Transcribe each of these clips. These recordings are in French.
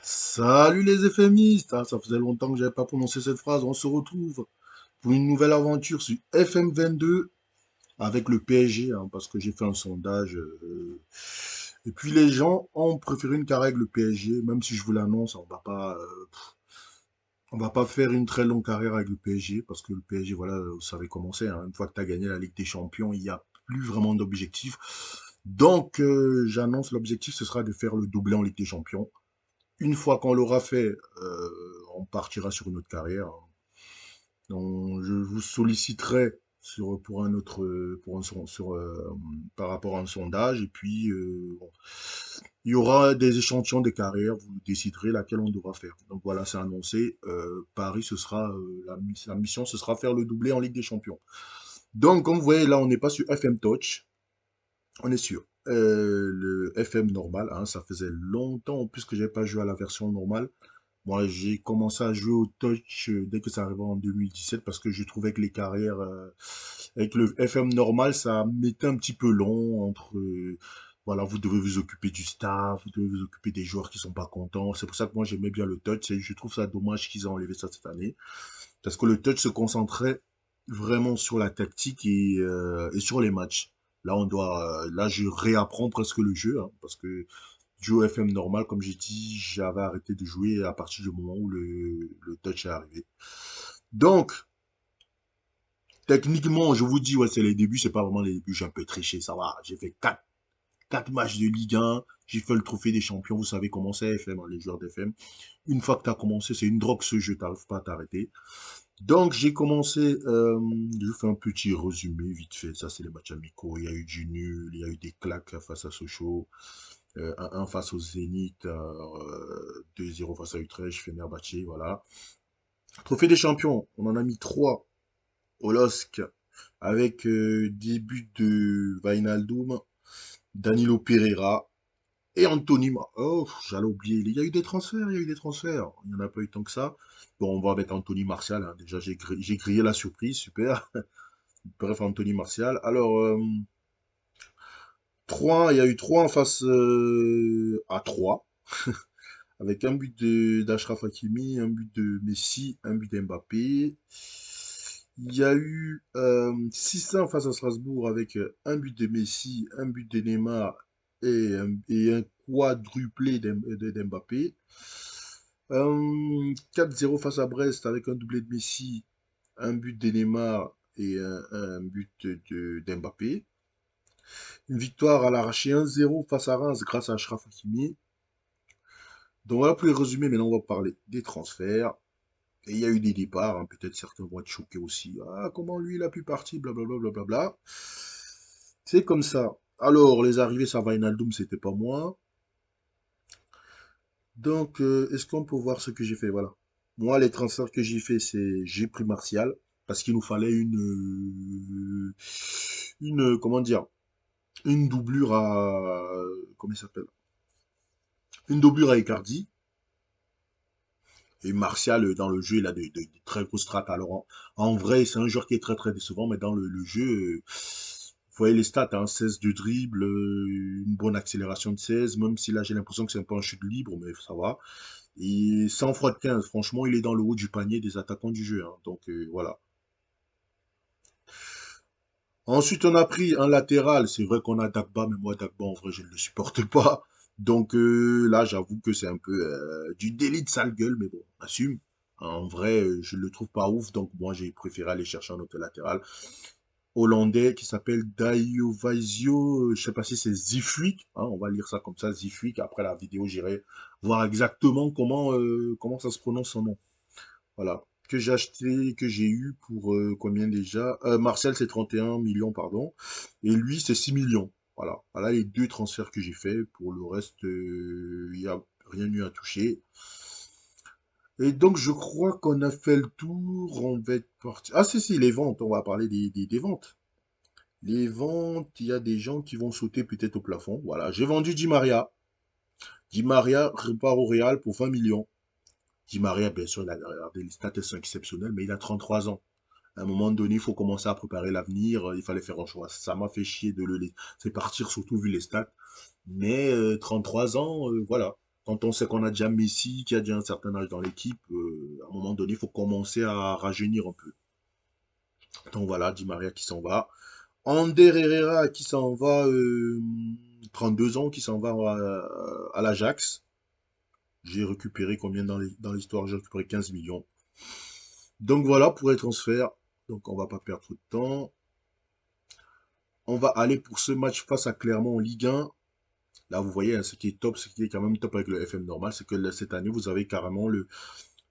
Salut les FMistes, ça faisait longtemps que j'avais pas prononcé cette phrase. On se retrouve pour une nouvelle aventure sur FM22 avec le PSG, hein, parce que j'ai fait un sondage. Et puis les gens ont préféré une carrière avec le PSG, même si je vous l'annonce, on va pas faire une très longue carrière avec le PSG, parce que le PSG, voilà, vous savez comment c'est, hein. Une fois que tu as gagné la Ligue des Champions, il n'y a plus vraiment d'objectif. Donc j'annonce l'objectif, ce sera de faire le doublé en Ligue des Champions. Une fois qu'on l'aura fait, on partira sur une autre carrière. Donc, je vous solliciterai pour un autre, par rapport à un sondage. Et puis, bon, il y aura des échantillons de carrières. Vous déciderez laquelle on devra faire. Donc voilà, c'est annoncé. Paris, ce sera la mission, ce sera faire le doublé en Ligue des Champions. Donc, comme vous voyez, là, on n'est pas sur FM Touch. On est sûr. Le FM normal, hein, ça faisait longtemps en plus que j'avais pas joué à la version normale. Moi, j'ai commencé à jouer au touch dès que ça arrivait en 2017 parce que je trouvais que les carrières avec le FM normal, ça mettait un petit peu long entre voilà, vous devez vous occuper du staff, vous devez vous occuper des joueurs qui sont pas contents. C'est pour ça que moi j'aimais bien le touch. Je trouve ça dommage qu'ils aient enlevé ça cette année parce que le touch se concentrait vraiment sur la tactique et sur les matchs. Là, là, je réapprends presque le jeu, hein, parce que jouer au FM normal, comme j'ai dit, j'avais arrêté de jouer à partir du moment où le touch est arrivé. Donc, techniquement, je vous dis, ouais, c'est les débuts, c'est pas vraiment les débuts, j'ai un peu triché, ça va. J'ai fait quatre matchs de Ligue 1, j'ai fait le trophée des champions, vous savez comment c'est FM, hein, les joueurs d'FM. Une fois que tu as commencé, c'est une drogue ce jeu, t'arrives pas à t'arrêter. Donc, j'ai commencé, je fais un petit résumé vite fait. Ça, c'est les matchs amicaux. Il y a eu du nul, il y a eu des claques face à Sochaux, 1-1 face au Zénith, 2-0 face à Utrecht, Fenerbahçe, voilà. Trophée des champions, on en a mis 3 au LOSC avec des buts de Wijnaldum, Danilo Pereira et Anthony. Oh, j'allais oublier. Il y a eu des transferts, il y a eu des transferts. Il n'y en a pas eu tant que ça. Bon, on va avec Anthony Martial, hein. Déjà, j'ai grillé la surprise, super. Bref, Anthony Martial. Alors, 3, il y a eu 3 en face à 3, avec un but d'Achraf Hakimi, un but de Messi, un but d'Mbappé. Il y a eu 600 face à Strasbourg avec un but de Messi, un but de Neymar et un quadruplé d'Mbappé. 4-0 face à Brest avec un doublé de Messi, un but de Neymar et un but d'Mbappé. Une victoire à l'arraché 1-0 face à Reims grâce à Achraf Hakimi. Donc voilà pour les résumés, maintenant on va parler des transferts. Et il y a eu des départs, hein. Peut-être certains vont être choqués aussi. Ah, comment lui il a pu partir, blablabla, blablabla. C'est comme ça. Alors, les arrivées, ça va, Inaldoum, c'était pas moi. Donc, est-ce qu'on peut voir ce que j'ai fait? Voilà. Moi, les transferts que j'ai fait, c'est j'ai pris Martial, parce qu'il nous fallait comment dire, une doublure à, comment il s'appelle? Une doublure à Icardi. Et Martial, dans le jeu, il a de très grosses strates. Alors, en vrai, c'est un joueur qui est très, très décevant, mais dans le jeu, vous voyez les stats, hein, 16 de dribble, une bonne accélération de 16, même si là, j'ai l'impression que c'est un peu un chute libre, mais ça va. Et 100 fois de 15, franchement, il est dans le haut du panier des attaquants du jeu, hein. Donc, voilà. Ensuite, on a pris un latéral. C'est vrai qu'on a Dagba, mais moi, Dagba, en vrai, je ne le supporte pas. Donc là, j'avoue que c'est un peu du délit de sale gueule, mais bon, on assume. En vrai, je ne le trouve pas ouf, donc moi, j'ai préféré aller chercher un autre latéral. Hollandais qui s'appelle Dayovazio, je sais pas si c'est Zifrik, hein, on va lire ça comme ça, Zifrik. Après la vidéo, j'irai voir exactement comment ça se prononce son nom. Voilà. Que j'ai acheté, que j'ai eu pour combien déjà? Martial, c'est 31 millions, pardon. Et lui, c'est 6 millions. Voilà. Voilà les deux transferts que j'ai fait. Pour le reste, il n'y a rien eu à toucher. Et donc, je crois qu'on a fait le tour. On va être parti. Ah, si, les ventes. On va parler des ventes. Les ventes, il y a des gens qui vont sauter peut-être au plafond. Voilà. J'ai vendu Di Maria. Di Maria repart au Real pour 20 millions. Di Maria, bien sûr, il a regardé les stats, elles sont exceptionnelles, mais il a 33 ans. À un moment donné, il faut commencer à préparer l'avenir. Il fallait faire un choix. Ça m'a fait chier de le laisser partir, surtout vu les stats. Mais 33 ans, voilà. Quand on sait qu'on a déjà Messi, qui a déjà un certain âge dans l'équipe, à un moment donné, il faut commencer à rajeunir un peu. Donc voilà, Di Maria qui s'en va. Ander Herrera qui s'en va, 32 ans, qui s'en va à l'Ajax. J'ai récupéré combien dans l'histoire? J'ai récupéré 15 millions. Donc voilà pour les transferts. Donc on va pas perdre trop de temps. On va aller pour ce match face à Clermont en Ligue 1. Là, vous voyez, hein, ce qui est top, ce qui est quand même top avec le FM normal, c'est que cette année, vous avez carrément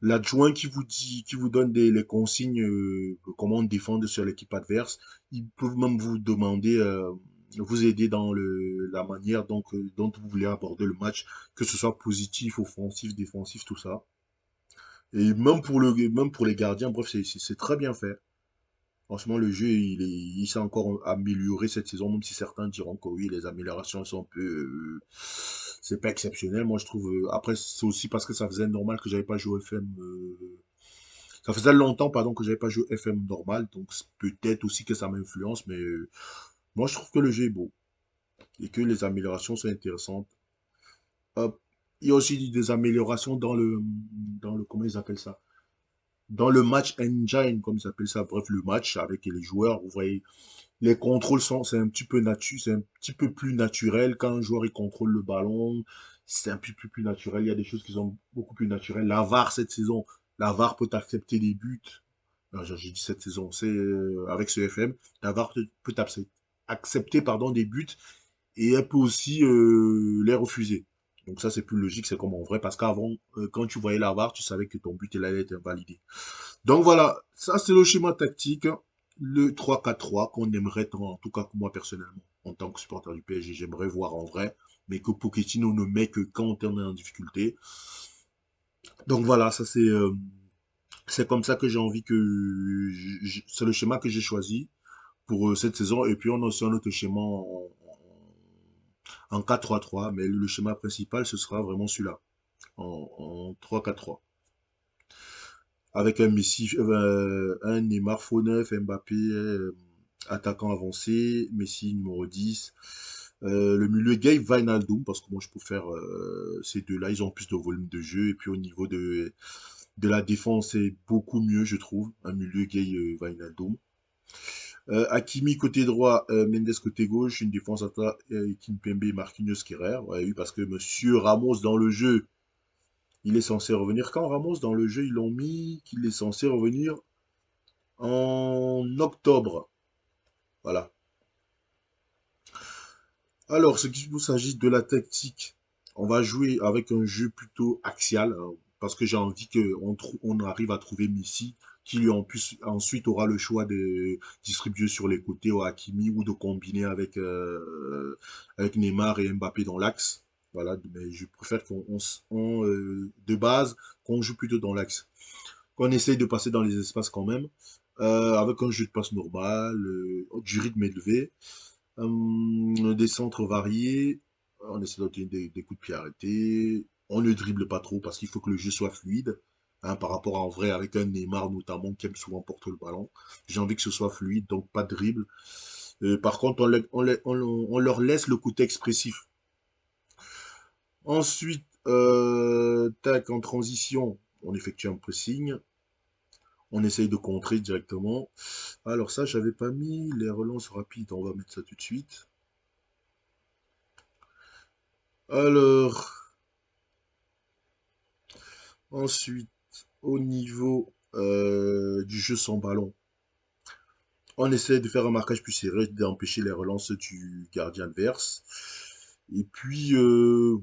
l'adjoint qui vous dit, qui vous donne les consignes, comment défendre sur l'équipe adverse. Ils peuvent même vous demander, vous aider dans la manière dont vous voulez aborder le match, que ce soit positif, offensif, défensif, tout ça. Et même pour les gardiens, bref, c'est très bien fait. Franchement, le jeu, il s'est encore amélioré cette saison, même si certains diront que oui, les améliorations sont un peu, c'est pas exceptionnel. Moi, je trouve, après, c'est aussi parce que ça faisait normal que j'avais pas joué au FM, ça faisait longtemps, pardon, que j'avais pas joué FM normal, donc peut-être aussi que ça m'influence, mais moi, je trouve que le jeu est beau et que les améliorations sont intéressantes. Hop. Il y a aussi des améliorations comment ils appellent ça? Dans le match engine, comme ils appellent ça, bref, le match avec les joueurs, vous voyez, les contrôles c'est un petit peu c'est un petit peu plus naturel quand un joueur il contrôle le ballon, c'est un petit peu plus naturel. Il y a des choses qui sont beaucoup plus naturelles. La VAR cette saison, la VAR peut accepter des buts. Non, j'ai dit cette saison, c'est avec ce FM, la VAR peut accepter pardon des buts et elle peut aussi les refuser. Donc ça c'est plus logique, c'est comme en vrai parce qu'avant quand tu voyais la VAR, tu savais que ton but il allait être invalidé. Donc voilà, ça c'est le schéma tactique, le 3-4-3 qu'on aimerait, en tout cas moi personnellement, en tant que supporter du PSG, j'aimerais voir en vrai, mais que Pochettino ne met que quand on est en difficulté. Donc voilà, ça c'est comme ça que j'ai envie que c'est le schéma que j'ai choisi pour cette saison. Et puis on a aussi un autre schéma en 4-3-3, mais le schéma principal ce sera vraiment celui-là, en 3-4-3. Avec un Messi, un Neymar faux neuf, Mbappé attaquant avancé, Messi numéro 10. Le milieu Gabe Wijnaldum, parce que moi je préfère ces deux-là, ils ont plus de volume de jeu. Et puis au niveau de la défense, c'est beaucoup mieux, je trouve, un milieu Gabe Wijnaldum. Hakimi côté droit, Mendes côté gauche, une défense à Kimpembe, Marquinhos, Kerrer. Ouais, oui, parce que Monsieur Ramos dans le jeu, il est censé revenir quand Ramos dans le jeu, ils l'ont mis qu'il est censé revenir en octobre. Voilà. Alors, ce qui s'agit de la tactique, on va jouer avec un jeu plutôt axial, hein, parce que j'ai envie on arrive à trouver Messi, qui lui en plus ensuite aura le choix de distribuer sur les côtés au Hakimi ou de combiner avec Neymar et Mbappé dans l'axe. Voilà, mais je préfère de base, qu'on joue plutôt dans l'axe. Qu'on essaye de passer dans les espaces quand même, avec un jeu de passe normal, du rythme élevé, des centres variés, on essaie de donner des coups de pied arrêtés, on ne dribble pas trop parce qu'il faut que le jeu soit fluide, hein, par rapport à en vrai avec un Neymar notamment qui aime souvent porter le ballon. J'ai envie que ce soit fluide, donc pas de dribble. Par contre, on leur laisse le côté expressif. Ensuite, tac, en transition, on effectue un pressing. On essaye de contrer directement. Alors ça, j'avais pas mis les relances rapides. On va mettre ça tout de suite. Alors, ensuite, au niveau du jeu sans ballon, on essaie de faire un marquage plus serré, d'empêcher les relances du gardien adverse. Et puis,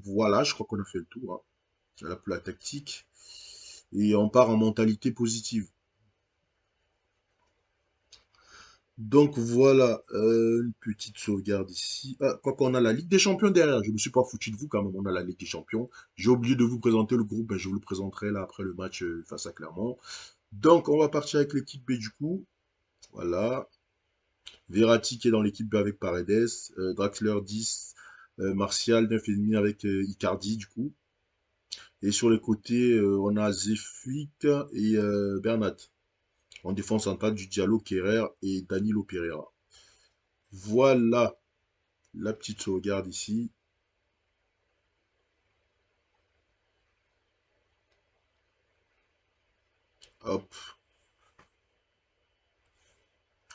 voilà, je crois qu'on a fait le tour, hein. Voilà pour la tactique. Et on part en mentalité positive. Donc voilà, une petite sauvegarde ici. Ah, quoi qu'on a la Ligue des Champions derrière, je me suis pas foutu de vous quand même, on a la Ligue des Champions. J'ai oublié de vous présenter le groupe, ben, je vous le présenterai là après le match face à Clermont. Donc on va partir avec l'équipe B du coup. Voilà. Verratti qui est dans l'équipe B avec Paredes, Draxler 10, Martial 9,5 avec Icardi du coup. Et sur les côtés, on a Zefik et Bernat. En défense centrale du Diallo, Kerrer et Danilo Pereira. Voilà la petite sauvegarde ici. Hop,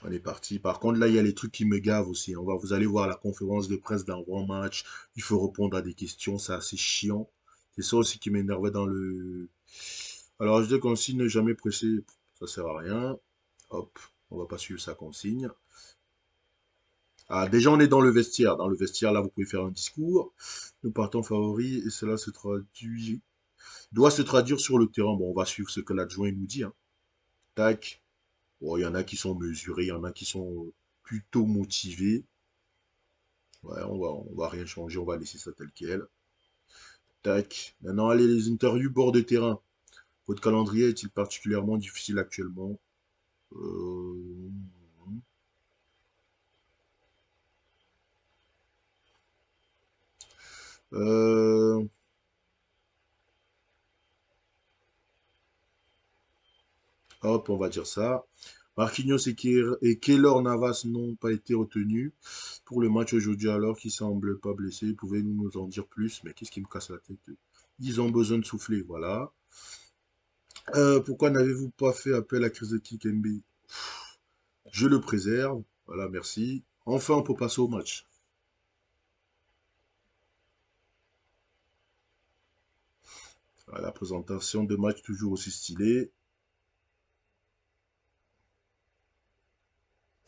on est parti. Par contre, là, il y a les trucs qui me gavent aussi. Vous allez voir la conférence de presse d'un grand match. Il faut répondre à des questions. C'est assez chiant. C'est ça aussi qui m'énervait dans le... Alors, je dis consigne ne jamais presser. Ça sert à rien. Hop, on va pas suivre sa consigne. Ah, déjà, on est dans le vestiaire. Dans le vestiaire, là, vous pouvez faire un discours. Nous partons favoris et cela doit se traduire sur le terrain. Bon, on va suivre ce que l'adjoint nous dit, hein. Tac. Bon, il y en a qui sont mesurés, il y en a qui sont plutôt motivés. Ouais, on va rien changer, on va laisser ça tel quel. Tac. Maintenant, allez, les interviews bord de terrain. Votre calendrier est-il particulièrement difficile actuellement? Euh, euh, Hop, on va dire ça. Marquinhos et Keylor Navas n'ont pas été retenus pour le match aujourd'hui alors qu'ils semblent pas blessés. Pouvez-vous nous en dire plus? Mais qu'est-ce qui me casse la tête? Ils ont besoin de souffler, voilà. Pourquoi n'avez-vous pas fait appel à Krzyzewski Kembe? Je le préserve. Voilà, merci. Enfin, on peut passer au match. Voilà, la présentation de match toujours aussi stylée.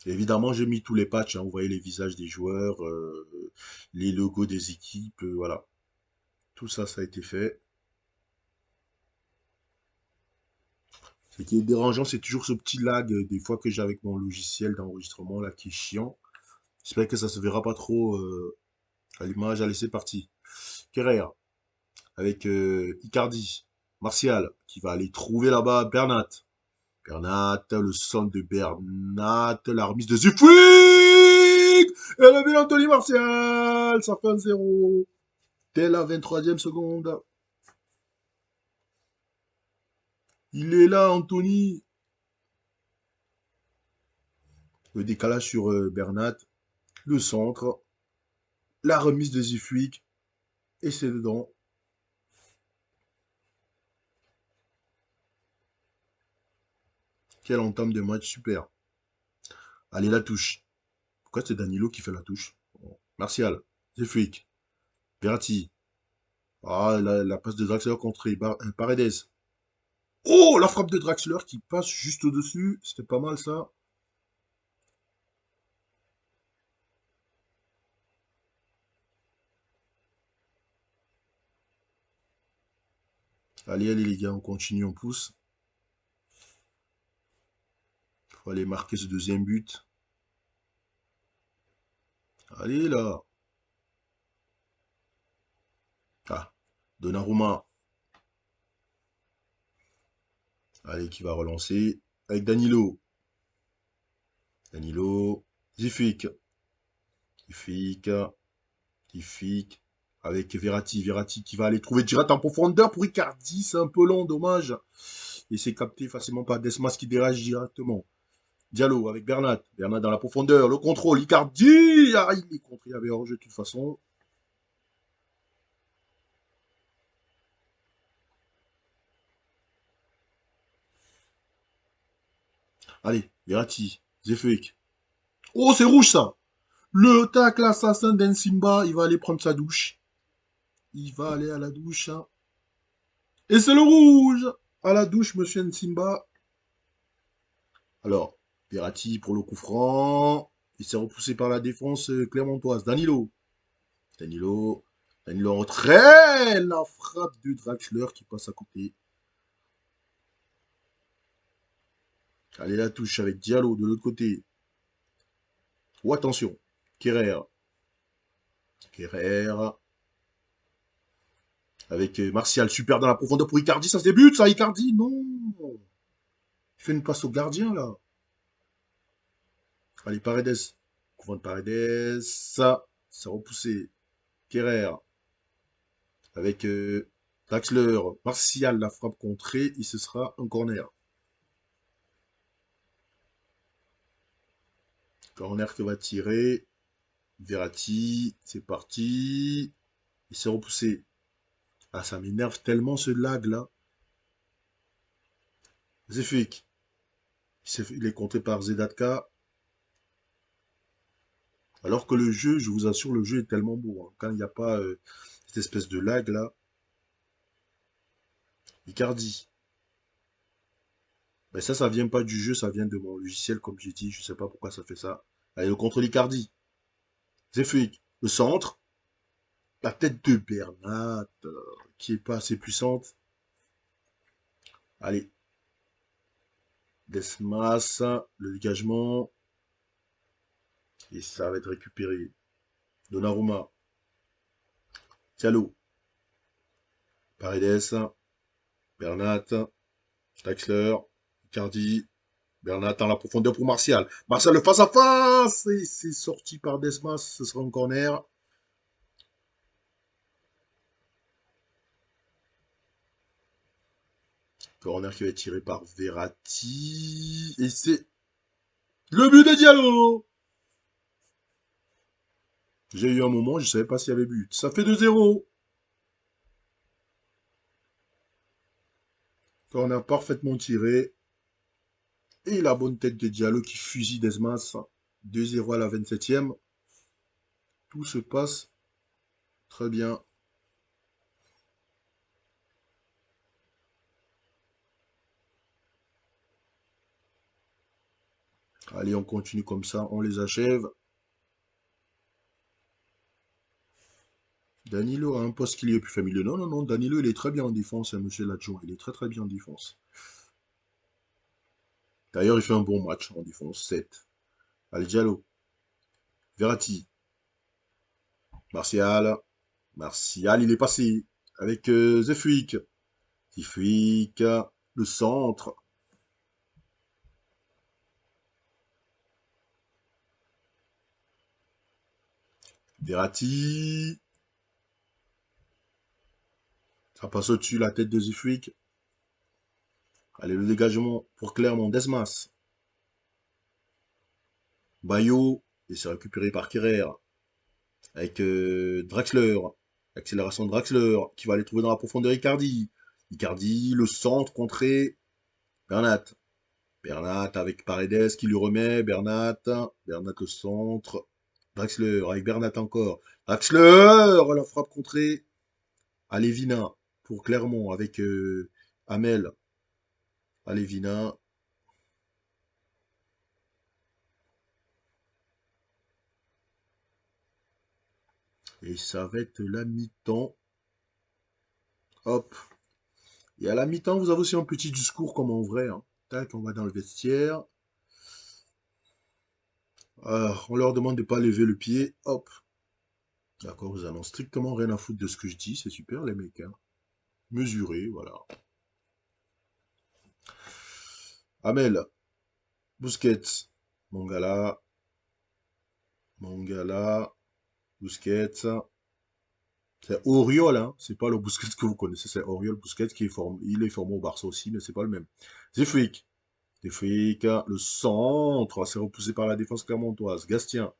Évidemment, j'ai mis tous les patchs, hein. Vous voyez les visages des joueurs, les logos des équipes, voilà. Tout ça, ça a été fait. Ce qui est dérangeant, c'est toujours ce petit lag des fois que j'ai avec mon logiciel d'enregistrement là qui est chiant. J'espère que ça se verra pas trop à l'image. Allez, c'est parti. Kerrer avec Icardi. Martial qui va aller trouver là-bas Bernat. Bernat, le centre de Bernat, la remise de Zufric. Et le but d'Anthony Martial. Ça fait un 0. Dès la 23e seconde. Il est là, Anthony. Le décalage sur Bernat. Le centre. La remise de Zufric. Et c'est dedans. Quelle entame de match super. Allez, la touche. Pourquoi c'est Danilo qui fait la touche? Bon. Martial. Zufric. Verratti. Ah, la passe de Draxler contre Paredes. Oh, la frappe de Draxler qui passe juste au-dessus. C'était pas mal ça. Allez, allez les gars, on continue, on pousse. Faut aller marquer ce deuxième but. Allez là. Ah, Donnarumma. Allez, qui va relancer. Avec Danilo. Danilo. Zifik. Zifik. Zifik. Avec Verratti. Verratti qui va aller trouver direct en profondeur pour Icardi. C'est un peu long, dommage. Et c'est capté facilement par Desmas qui dérage directement. Diallo avec Bernat. Bernat dans la profondeur. Le contrôle. Icardi. Ah, il est contre. Il y avait hors-jeu de toute façon. Allez, Verratti. Zefek. Oh, c'est rouge ça. Le tacle assassin d'Ensimba, il va aller prendre sa douche. Il va aller à la douche, hein. Et c'est le rouge. À la douche, monsieur Nsimba. Alors, Verratti pour le coup franc. Il s'est repoussé par la défense clermontoise. Danilo. Danilo. Danilo en retrait. La frappe de Draxler qui passe à côté. Allez, la touche avec Diallo de l'autre côté. Oh, attention. Kerrer. Kerrer. Avec Martial. Super dans la profondeur pour Icardi. Ça se débute, ça, Icardi. Non. Il fait une passe au gardien, là. Allez, Paredes. Couvent de Paredes. Ça. C'est repoussé. Kerrer. Avec Draxler. Martial, la frappe contrée. Et ce sera un corner. Corner que va tirer. Verratti. C'est parti. Il s'est repoussé. Ah, ça m'énerve tellement ce lag là. Zefik. Il est contré par Zedatka. Alors que le jeu, je vous assure, le jeu est tellement beau, hein. Quand il n'y a pas cette espèce de lag là. Icardi. Mais ça vient pas du jeu, ça vient de mon logiciel, comme j'ai dit. Je sais pas pourquoi ça fait ça. Allez, le contrôle Icardi. Zefik. Le centre. La tête de Bernat, qui est pas assez puissante. Allez. Desmas. Le dégagement. Et ça va être récupéré. Donnarumma. Diallo. Paredes. Bernat. Draxler. Icardi. Bernat dans la profondeur pour Martial. Martial le face à face. Et c'est sorti par Desmas. Ce sera un corner. Corner qui va être tiré par Verratti. Et c'est le but de Diallo. J'ai eu un moment, je ne savais pas s'il y avait but. Ça fait 2-0. Corner parfaitement tiré. Et la bonne tête de Diallo qui fusille Desmas. 2-0 à la 27e. Tout se passe très bien. Allez, on continue comme ça, on les achève. Danilo a un poste qui lui est plus familier. Non, non, non, Danilo, il est très bien en défense, hein, monsieur l'adjoint. Il est très, très bien en défense. D'ailleurs, il fait un bon match en défense. 7. Allez, Diallo. Verratti. Martial. Martial, il est passé avec Zefuik. Zefuik. Le centre. Verratti. Ça passe au-dessus la tête de Zefuik. Allez, le dégagement pour Clermont. Desmas. Bayo. Et c'est récupéré par Kerrer. Avec Draxler. Accélération de Draxler. Qui va aller trouver dans la profondeur Icardi. Icardi, le centre contré. Bernat. Bernat avec Paredes qui lui remet. Bernat. Bernat le centre. Draxler avec Bernat encore. Draxler, la frappe contrée. Alévina pour Clermont avec Hamel. Alévina. Et ça va être la mi-temps. Hop. Et à la mi-temps, vous avez aussi un petit discours comme en vrai, hein. Tac, on va dans le vestiaire. On leur demande de ne pas lever le pied. Hop. D'accord, vous en avez strictement rien à foutre de ce que je dis. C'est super, les mecs, hein. Mesuré, voilà. Amel, Busquets, Mangala, Mangala, Busquets. C'est Auriol, hein. C'est pas le Busquets que vous connaissez, c'est Auriol Busquets qui est formé. Il est formé au Barça aussi, mais c'est pas le même. Zefric. Zefric, le centre, c'est repoussé par la défense clermontoise. Gastien.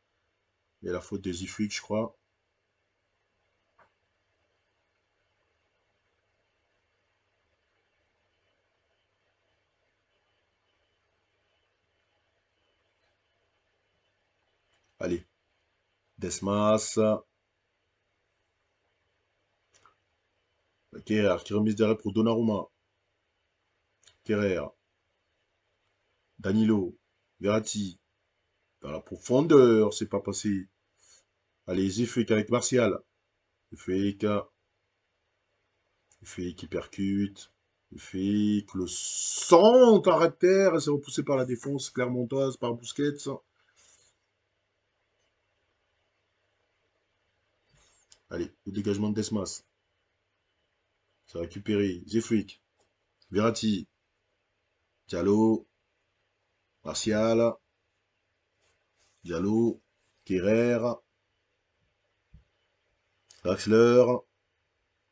Il y a la faute de Zefric, je crois. Allez. Desmas. Kerrer qui remise derrière pour Donnarumma. Kerrer. Danilo. Verratti. Dans la profondeur, c'est pas passé. Allez, Zefric avec Martial. Zefric. Zefric qui percute. Zefric, le centre arrête terre. Et c'est repoussé par la défense clermontoise, par Busquets. Allez, le dégagement de Desmas. C'est récupéré. Zefric. Verratti. Diallo. Martial. Diallo. Kerrer. Draxler.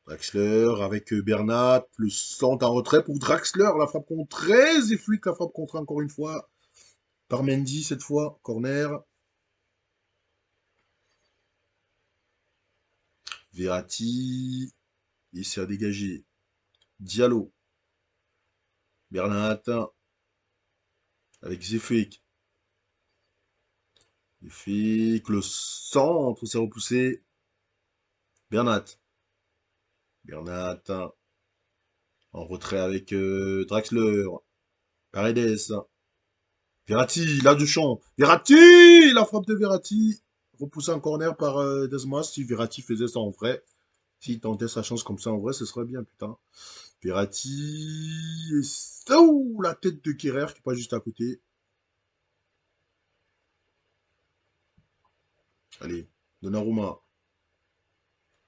Draxler avec Bernat, le centre en retrait pour Draxler, la frappe contrée, Zefluik, la frappe contrée encore une fois, par Mendy cette fois, corner, Verratti, il s'est dégagé, Diallo, Bernat avec Zefik. Zefik, le centre s'est repoussé. Bernat. Bernat en retrait avec Draxler. Paredes. Verratti, là du champ. Verratti! La frappe de Verratti. Repoussé en corner par Desmas. Si Verratti faisait ça en vrai, s'il tentait sa chance comme ça en vrai, ce serait bien, putain. Verratti. Oh, la tête de Kerrer qui passe juste à côté. Allez, Donnarumma.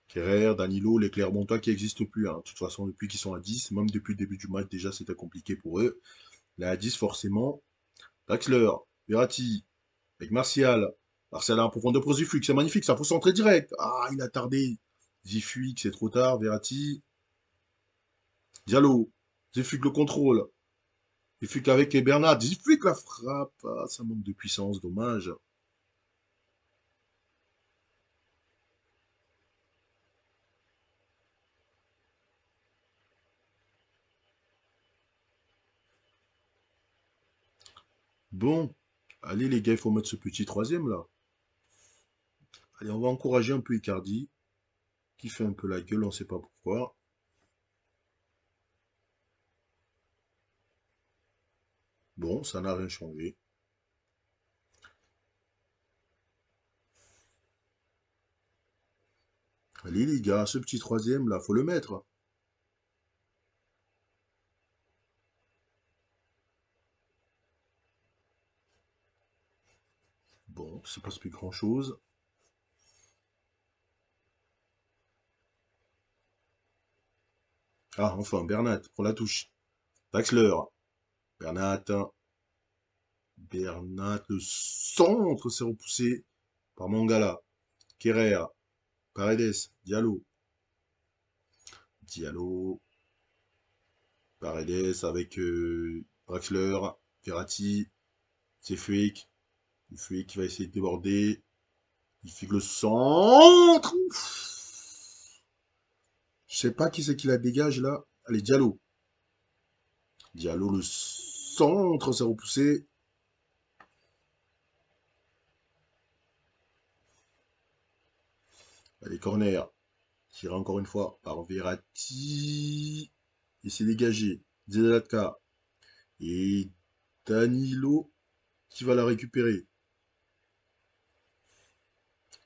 Kerrer, Danilo, les Clermontois qui n'existent plus. Hein. De toute façon, depuis qu'ils sont à 10, même depuis le début du match, déjà, c'était compliqué pour eux. Là, à 10, forcément. Draxler, Verratti, avec Martial. Martial a un profondeur pour Zifuk, c'est magnifique, ça faut centrer direct. Ah, il a tardé. Zifuk, c'est trop tard. Verratti. Diallo. Zifuk le contrôle. Zifuk avec Bernard. Zifuk la frappe. Ah, ça manque de puissance, dommage. Bon. Allez les gars, il faut mettre ce petit troisième là. Allez, on va encourager un peu Icardi, qui fait un peu la gueule, on ne sait pas pourquoi. Bon, ça n'a rien changé. Allez les gars, ce petit troisième là, faut le mettre. Bon, ça passe plus grand chose. Ah, enfin, Bernat, pour la touche. Draxler. Bernat. Bernat, le centre s'est repoussé par Mangala. Kerrer. Paredes. Diallo. Diallo. Paredes avec Draxler. Verratti. Sefuik. Sefuik qui va essayer de déborder. Il fait le centre. Je sais pas qui c'est qui la dégage là. Allez, Diallo. Diallo, le centre s'est repoussé. Allez, corner. Tiré encore une fois par Verratti. Il s'est dégagé. Zelatka. Et Danilo qui va la récupérer.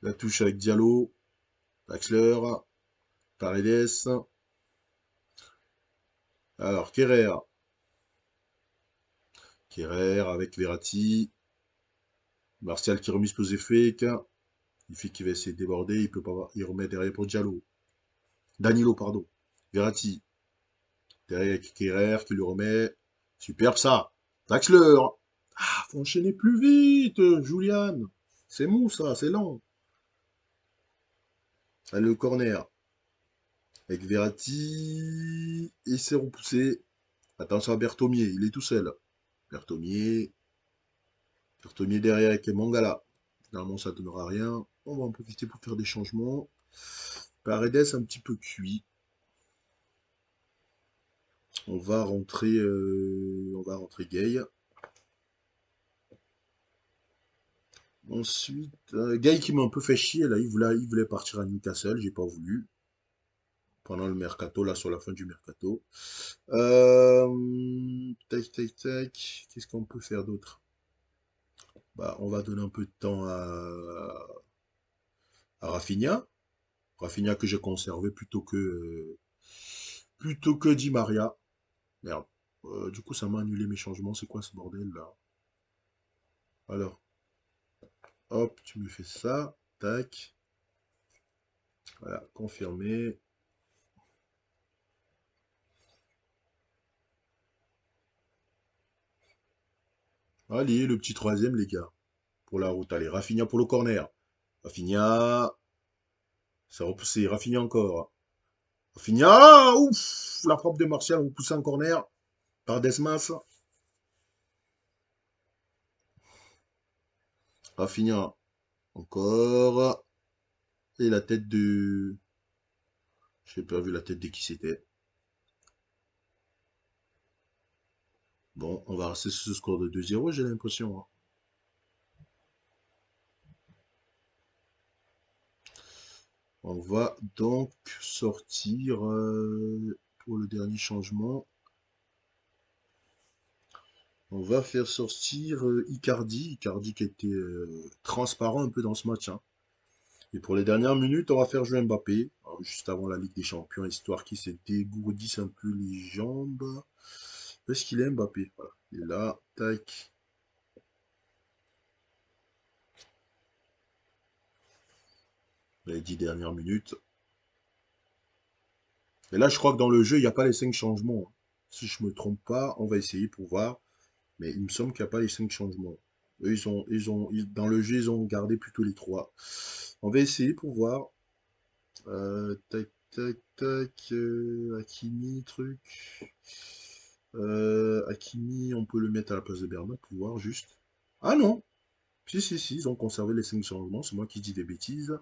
La touche avec Diallo. Draxler. Paredes. Alors, Kerrer. Kerrer avec Verratti. Martial qui remise pose fake. Il fait qu'il va essayer de déborder. Il peut pas. Il remet derrière pour Diallo. Danilo, pardon. Verratti. Derrière avec Kerrer qui le remet. Superbe ça. Draxler. Ah, faut enchaîner plus vite, Julian. C'est mou ça, c'est lent. Allez, le corner. Avec Verratti. Et c'est repoussé. Attention à Berthomier, il est tout seul. Berthomier. Berthomier derrière avec Mangala. Finalement, ça ne donnera rien. On va en profiter pour faire des changements. Paredes un petit peu cuit. On va rentrer Gay. Ensuite, Gay qui m'a un peu fait chier là. Il voulait partir à Newcastle, j'ai pas voulu. Pendant le mercato, là, sur la fin du mercato. Tac, tac, tac. Qu'est-ce qu'on peut faire d'autre? Bah, on va donner un peu de temps à Rafinha. Rafinha que j'ai conservé plutôt que Di Maria. Merde. Du coup, ça m'a annulé mes changements. C'est quoi ce bordel là? Alors, hop, tu me fais ça. Tac. Voilà, confirmé. Allez, le petit troisième, les gars. Pour la route. Allez, Rafinha pour le corner. Rafinha. C'est repoussé. Rafinha encore. Rafinha. Ouf. La frappe de Martial repoussée en corner par Desmas. Rafinha. Encore. Et la tête de... Je n'ai pas vu la tête de qui c'était. Bon, on va rester sur ce score de 2-0, j'ai l'impression, hein. On va donc sortir pour le dernier changement. On va faire sortir Icardi. Icardi qui était transparent un peu dans ce match, hein. Et pour les dernières minutes, on va faire jouer Mbappé, juste avant la Ligue des Champions, histoire qu'il se dégourdisse un peu les jambes. Où est-ce qu'il est Mbappé? Voilà. Il est là, tac. Les 10 dernières minutes. Et là, je crois que dans le jeu, il n'y a pas les 5 changements, hein. Si je me trompe pas, on va essayer pour voir. Mais il me semble qu'il n'y a pas les 5 changements. Eux, dans le jeu, ils ont gardé plutôt les 3. On va essayer pour voir. Tac, tac, tac. Hakimi, truc. Hakimi, on peut le mettre à la place de Bernat pour voir juste. Ah non! Si, si, si, ils ont conservé les 5 changements. C'est moi qui dis des bêtises.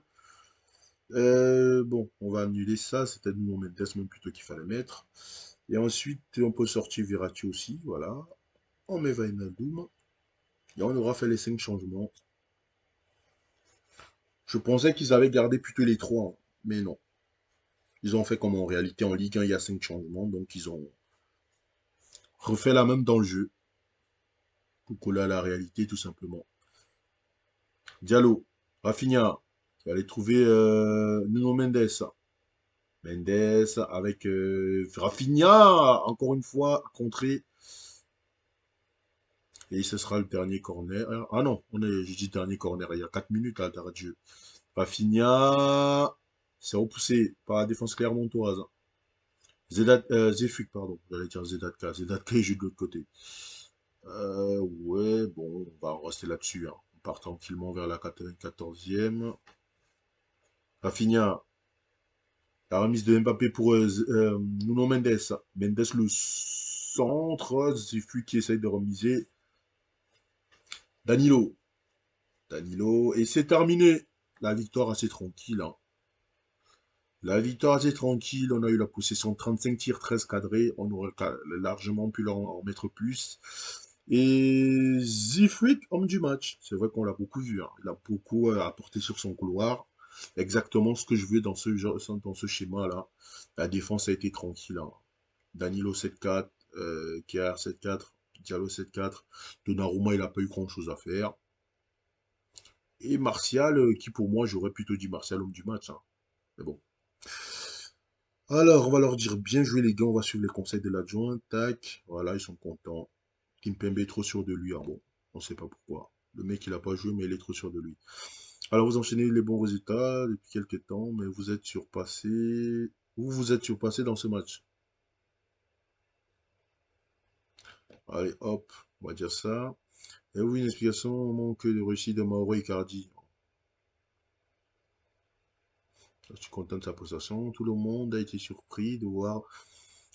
Bon, on va annuler ça. C'était Nuno Mendes même plutôt qu'il fallait mettre. Et ensuite, on peut sortir Verratti aussi. Voilà. On met Wijnaldum. Et on aura fait les 5 changements. Je pensais qu'ils avaient gardé plutôt les 3, hein, mais non. Ils ont fait comme en réalité en Ligue 1, il y a 5 changements. Donc ils ont refait la même dans le jeu. Pour coller à la réalité, tout simplement. Diallo, Rafinha, tu vas aller trouver Nuno Mendes. Mendes avec Rafinha, encore une fois, contré. Et ce sera le dernier corner. Ah non, je dis dernier corner, il y a 4 minutes à l'arrêt de jeu. Rafinha, c'est repoussé par la défense clermontoise. Zefuk, pardon, j'allais dire Zedatka. Zedatka joue de l'autre côté. Ouais, bon, on va rester là-dessus, hein. On part tranquillement vers la 94e. Rafinha, la remise de Mbappé pour Nuno Mendes. Mendes le centre. Zefuk qui essaye de remiser. Danilo. Danilo. Et c'est terminé. La victoire assez tranquille, hein. La victoire assez tranquille. On a eu la possession 35 tirs, 13 cadrés. On aurait largement pu en mettre plus. Et Zifrik, homme du match. C'est vrai qu'on l'a beaucoup vu, hein. Il a beaucoup apporté sur son couloir. Exactement ce que je veux dans ce schéma-là. La défense a été tranquille, hein. Danilo 7-4, Kier 7-4, Diallo 7-4. Donnarumma, il n'a pas eu grand-chose à faire. Et Martial, qui pour moi, j'aurais plutôt dit Martial homme du match, hein. Mais bon. Alors, on va leur dire bien joué les gars, on va suivre les conseils de l'adjoint. Tac, voilà, ils sont contents. Kimpembe est trop sûr de lui. Ah bon, on sait pas pourquoi. Le mec, il a pas joué, mais il est trop sûr de lui. Alors, vous enchaînez les bons résultats depuis quelques temps, mais vous êtes surpassé. Vous êtes surpassé dans ce match. Allez, hop, on va dire ça. Et oui, une explication au manque de réussite de Mauro Icardi. Je suis content de sa prestation. Tout le monde a été surpris de voir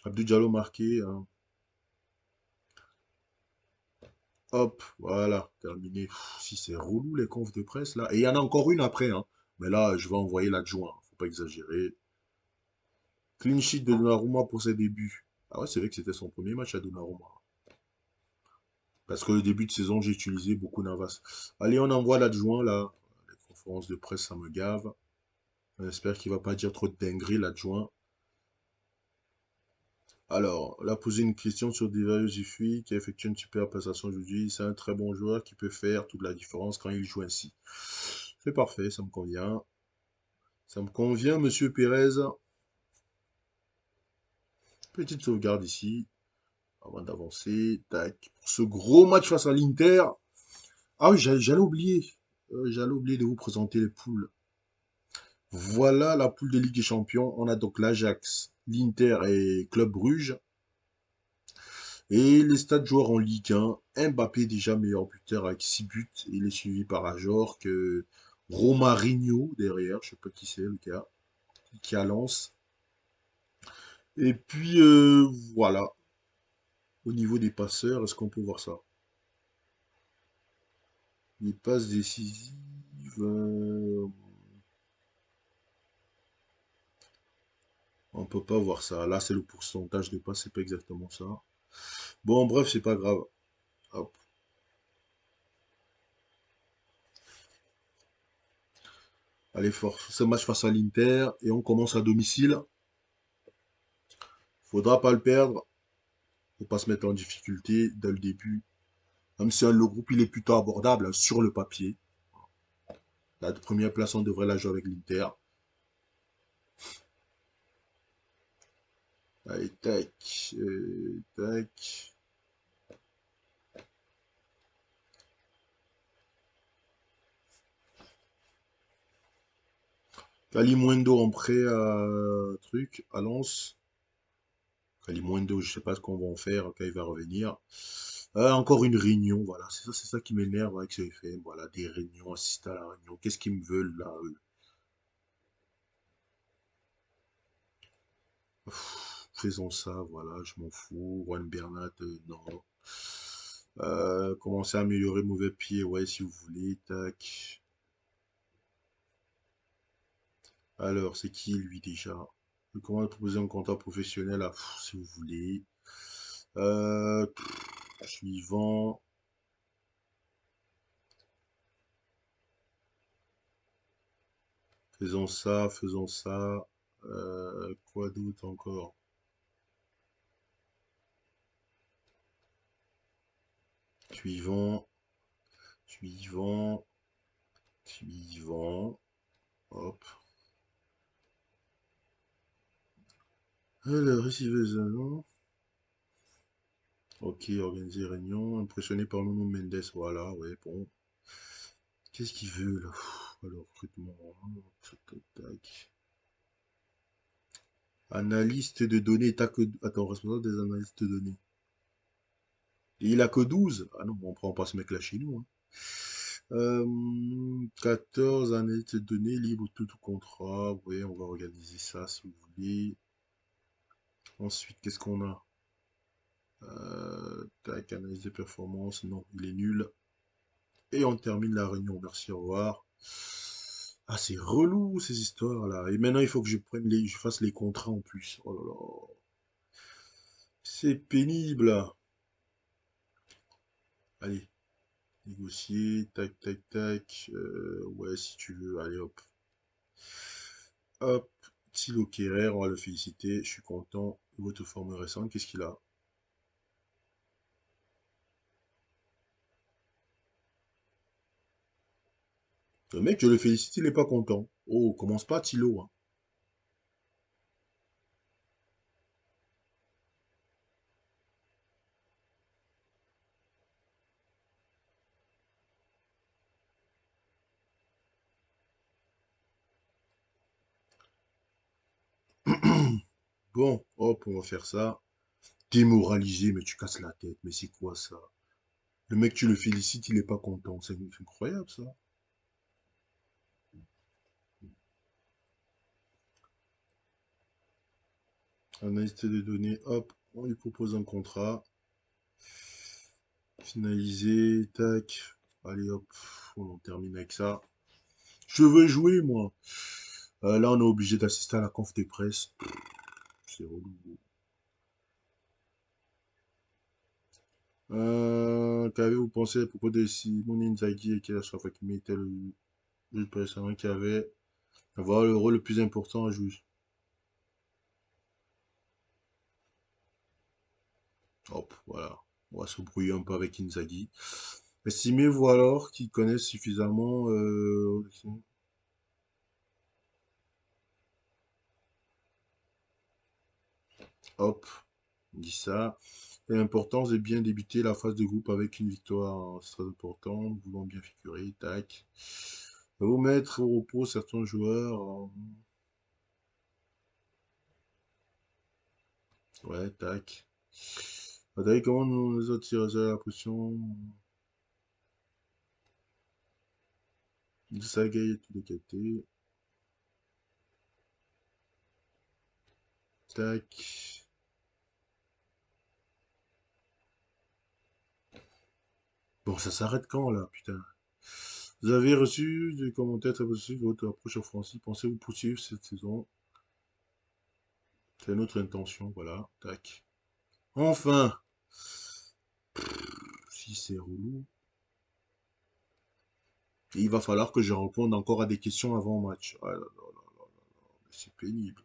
Abdou Diallo marquer, hein. Hop, voilà, terminé. Si c'est relou les confs de presse là. Et il y en a encore une après, hein. Mais là, je vais envoyer l'adjoint. Faut pas exagérer. Clean sheet de Donnarumma pour ses débuts. Ah ouais, c'est vrai que c'était son premier match à Donnarumma. Parce que le début de saison, j'ai utilisé beaucoup Navas. Allez, on envoie l'adjoint là. Les conférences de presse, ça me gave. On espère qu'il va pas dire trop de dingueries, l'adjoint. Alors, on a posé une question sur Divayo Zifui, qui a effectué une super prestation aujourd'hui. C'est un très bon joueur qui peut faire toute la différence quand il joue ainsi. C'est parfait, ça me convient. Ça me convient, monsieur Pérez. Petite sauvegarde ici, avant d'avancer. Tac. Pour ce gros match face à l'Inter. Ah oui, j'allais oublier. J'allais oublier de vous présenter les poules. Voilà la poule de Ligue des Champions. On a donc l'Ajax, l'Inter et Club Bruges. Et les stades joueurs en Ligue 1. Mbappé déjà meilleur buteur avec 6 buts. Il est suivi par Ajor, que Romarinho derrière. Je sais pas qui c'est le gars. Qui a Lens. Et puis voilà. Au niveau des passeurs, est-ce qu'on peut voir ça? Les passes décisives. On peut pas voir ça. Là, c'est le pourcentage de passes, c'est pas exactement ça. Bon, bref, c'est pas grave. Hop. Allez, force. Ce match face à l'Inter et on commence à domicile. Faudra pas le perdre. Faut pas se mettre en difficulté dès le début. Même si le groupe il est plutôt abordable hein, sur le papier. La première place, on devrait la jouer avec l'Inter. Allez, tac, tac. Kalimundo en prêt à truc, à Lens. Kalimundo, je sais pas ce qu'on va en faire quand il va revenir. Encore une réunion, voilà, c'est ça qui m'énerve avec ce FM. Voilà, des réunions, assister à la réunion. Qu'est-ce qu'ils me veulent là, eux? Faisons ça, voilà, je m'en fous. Juan Bernat, non. Commencer à améliorer mauvais pied, ouais, si vous voulez, tac. Alors, c'est qui lui déjà? Comment proposer un contrat professionnel à, si vous voulez. Suivant. Faisons ça, faisons ça. Quoi d'autre encore? Suivant, suivant, suivant. Hop. Alors, ici, non. Ok, organiser réunion. Impressionné par Nuno Mendes. Voilà, ouais, bon. Qu'est-ce qu'il veut là? Alors, recrutement. Tac, tac, tac. Analyste de données. T'as que. Attends, responsable des analystes de données. Et il a que 12. Ah non, on prend pas ce mec-là chez nous, hein. 14 analystes de données libre tout contrat. Oui, on va organiser ça si vous voulez. Ensuite, qu'est-ce qu'on a? Tac, analyse de performance. Non, il est nul. Et on termine la réunion. Merci, au revoir. Ah, c'est relou ces histoires-là. Et maintenant, il faut que je fasse les contrats en plus. Oh là là. C'est pénible. Allez, négocier. Tac, tac, tac. Ouais, si tu veux. Allez, hop. Hop. Thilo Kerrer, on va le féliciter. Je suis content. Votre forme récente, qu'est-ce qu'il a? Le mec, je le félicite, il est pas content. Oh, commence pas, Thilo, hein. Bon, hop, on va faire ça. Démoralisé, mais tu casses la tête. Mais c'est quoi ça? Le mec, tu le félicites, il est pas content. C'est incroyable, ça. Analyste de données, hop, on lui propose un contrat. Finalisé, tac. Allez, hop, on en termine avec ça. Je veux jouer, moi. Là, on est obligé d'assister à la conf de presse. C'est relou. Qu'avez-vous pensé à propos de Simone Inzaghi et quel Achraf Hakimi était le juge précédent qui avait avoir le rôle le plus important à jouer? Hop, voilà. On va se brouiller un peu avec Inzaghi. Estimez-vous alors qu'ils connaissent suffisamment hop, on dit ça. Et l'importance de bien débuter la phase de groupe avec une victoire, hein, c'est très important. Nous voulons bien figurer, tac. Vous mettre au repos certains joueurs. Ouais, tac. Vous savez comment nous, les autres tirent la pression de Sagaï et tout décapté. Tac. Bon, ça s'arrête quand là, putain? Vous avez reçu des commentaires très positifs de votre approche offensive. Pensez-vous poursuivre cette saison? C'est notre intention, voilà. Tac. Enfin! qui c'est relou. Et il va falloir que je réponde encore à des questions avant le match. Ah là là là là là, c'est pénible.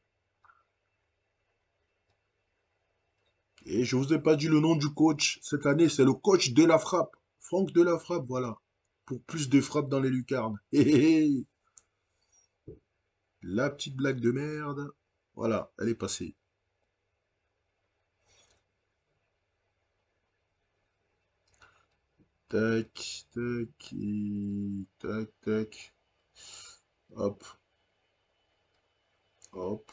Et je vous ai pas dit le nom du coach cette année, c'est le coach de la frappe. Franck de la frappe, voilà. Pour plus de frappes dans les lucarnes. Hé, hé, hé. La petite blague de merde. Voilà, elle est passée. Tac, tac, et tac, tac. Hop, hop.